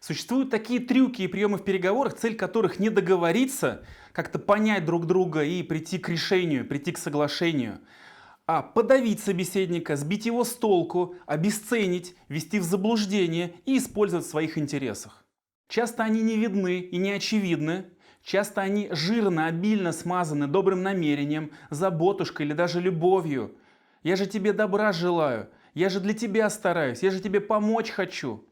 Существуют такие трюки и приемы в переговорах, цель которых не договориться, как-то понять друг друга и прийти к решению, прийти к соглашению, а подавить собеседника, сбить его с толку, обесценить, ввести в заблуждение и использовать в своих интересах. Часто они не видны и не очевидны, часто они жирно, обильно смазаны добрым намерением, заботушкой или даже любовью. «Я же тебе добра желаю», «Я же для тебя стараюсь», «Я же тебе помочь хочу».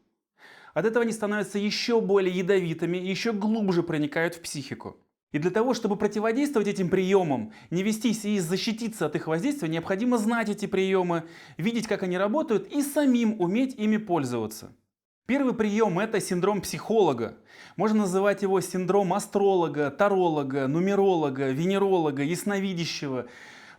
От этого они становятся еще более ядовитыми, еще глубже проникают в психику. И для того, чтобы противодействовать этим приемам, не вестись и защититься от их воздействия, необходимо знать эти приемы, видеть, как они работают, и самим уметь ими пользоваться. Первый прием – это синдром психолога. Можно называть его синдром астролога, таролога, нумеролога, венеролога, ясновидящего,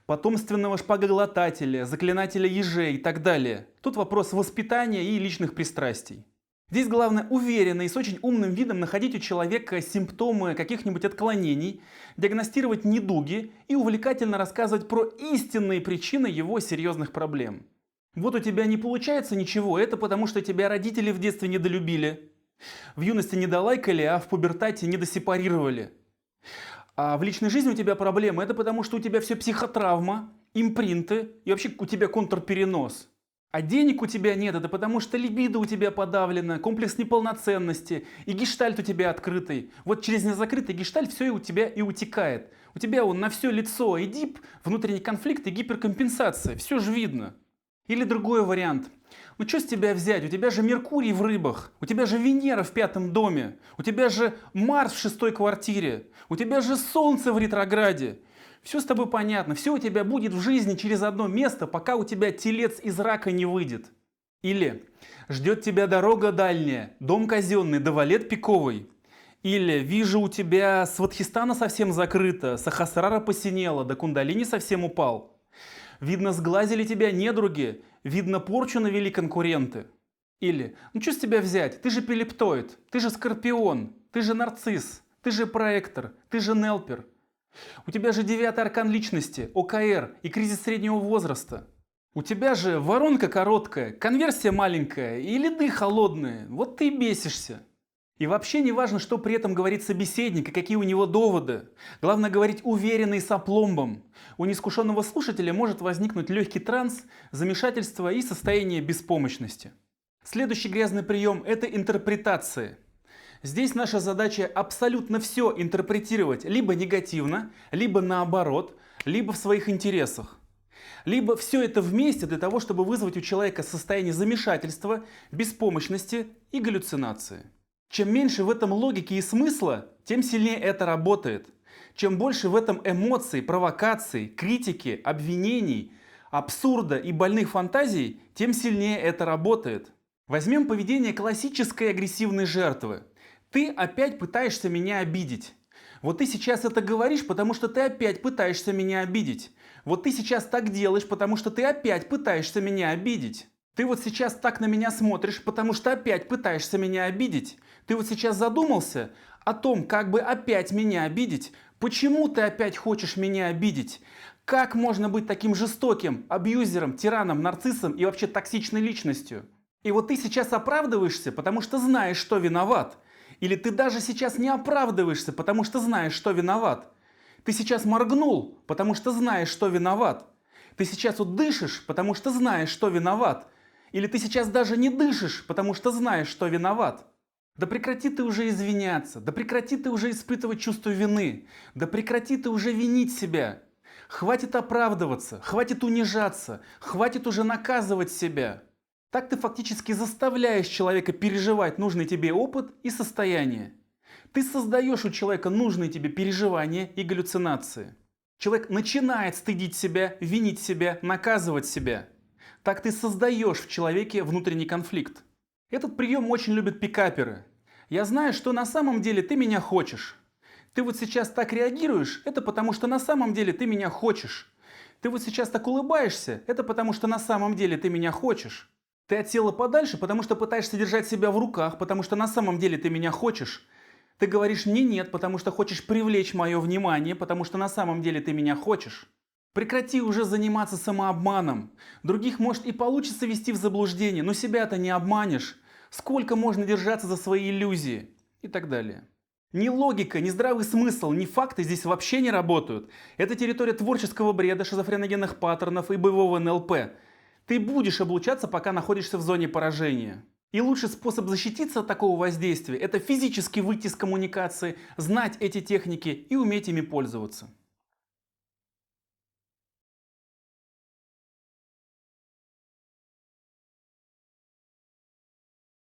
потомственного шпагоглотателя, заклинателя ежей и так далее. Тут вопрос воспитания и личных пристрастий. Здесь главное уверенно и с очень умным видом находить у человека симптомы каких-нибудь отклонений, диагностировать недуги и увлекательно рассказывать про истинные причины его серьезных проблем. Вот у тебя не получается ничего, это потому что тебя родители в детстве недолюбили, в юности недолайкали, а в пубертате недосепарировали. А в личной жизни у тебя проблемы, это потому что у тебя все психотравма, импринты и вообще у тебя контрперенос. А денег у тебя нет, это потому что либидо у тебя подавлено, комплекс неполноценности, и гештальт у тебя открытый. Вот через незакрытый гештальт все у тебя и утекает. У тебя он на все лицо и дип, внутренний конфликт и гиперкомпенсация, все же видно. Или другой вариант. Ну что с тебя взять? У тебя же Меркурий в рыбах, у тебя же Венера в 5-м доме, у тебя же Марс в 6-й квартире, у тебя же Солнце в ретрограде. Все с тобой понятно, все у тебя будет в жизни через одно место, пока у тебя телец из рака не выйдет. Или ждет тебя дорога дальняя, дом казенный, да валет пиковый. Или вижу у тебя Сватхистана совсем закрыто, Сахасрара посинела, да кундалини совсем упал. Видно, сглазили тебя недруги, видно, порчу навели конкуренты. Или, ну что с тебя взять, ты же пилептоид, ты же скорпион, ты же нарцисс, ты же проектор, ты же нелпер. У тебя же 9-й аркан личности, ОКР и кризис среднего возраста. У тебя же воронка короткая, конверсия маленькая и лиды холодные. Вот ты и бесишься. И вообще не важно, что при этом говорит собеседник и какие у него доводы. Главное говорить уверенно и с опломбом. У неискушенного слушателя может возникнуть легкий транс, замешательство и состояние беспомощности. Следующий грязный прием – это интерпретация. Здесь наша задача абсолютно все интерпретировать либо негативно, либо наоборот, либо в своих интересах. Либо все это вместе для того, чтобы вызвать у человека состояние замешательства, беспомощности и галлюцинации. Чем меньше в этом логики и смысла, тем сильнее это работает. Чем больше в этом эмоций, провокаций, критики, обвинений, абсурда и больных фантазий, тем сильнее это работает. Возьмем поведение классической агрессивной жертвы. Ты опять пытаешься меня обидеть. Вот ты сейчас это говоришь, потому что ты опять пытаешься меня обидеть. Вот ты сейчас так делаешь, потому что ты опять пытаешься меня обидеть. Ты вот сейчас так на меня смотришь, потому что опять пытаешься меня обидеть. Ты вот сейчас задумался о том, как бы опять меня обидеть. Почему ты опять хочешь меня обидеть? Как можно быть таким жестоким, абьюзером, тираном, нарциссом и вообще токсичной личностью? И вот ты сейчас оправдываешься, потому что знаешь, что виноват. Или ты даже сейчас не оправдываешься, потому что знаешь, что виноват. Ты сейчас моргнул, потому что знаешь, что виноват. Ты сейчас вот дышишь, потому что знаешь, что виноват. Или ты сейчас даже не дышишь, потому что знаешь, что виноват. Да прекрати ты уже извиняться, да прекрати ты уже испытывать чувство вины, да прекрати ты уже винить себя. Хватит оправдываться, хватит унижаться, хватит уже наказывать себя. Так ты фактически заставляешь человека переживать нужный тебе опыт и состояние. Ты создаешь у человека нужные тебе переживания и галлюцинации. Человек начинает стыдить себя, винить себя, наказывать себя. Так ты создаешь в человеке внутренний конфликт. Этот прием очень любят пикаперы. Я знаю, что на самом деле ты меня хочешь. Ты вот сейчас так реагируешь, это потому что на самом деле ты меня хочешь. Ты вот сейчас так улыбаешься, это потому что на самом деле ты меня хочешь. Ты отсела подальше, потому что пытаешься держать себя в руках, потому что на самом деле ты меня хочешь. Ты говоришь мне нет, потому что хочешь привлечь мое внимание, потому что на самом деле ты меня хочешь. Прекрати уже заниматься самообманом. Других, может, и получится ввести в заблуждение, но себя-то не обманешь. сколько можно держаться за свои иллюзии и так далее. Ни логика, ни здравый смысл, ни факты здесь вообще не работают. Это территория творческого бреда, шизофреногенных паттернов и боевого НЛП. Ты будешь облучаться, пока находишься в зоне поражения. И лучший способ защититься от такого воздействия – это физически выйти из коммуникации, знать эти техники и уметь ими пользоваться.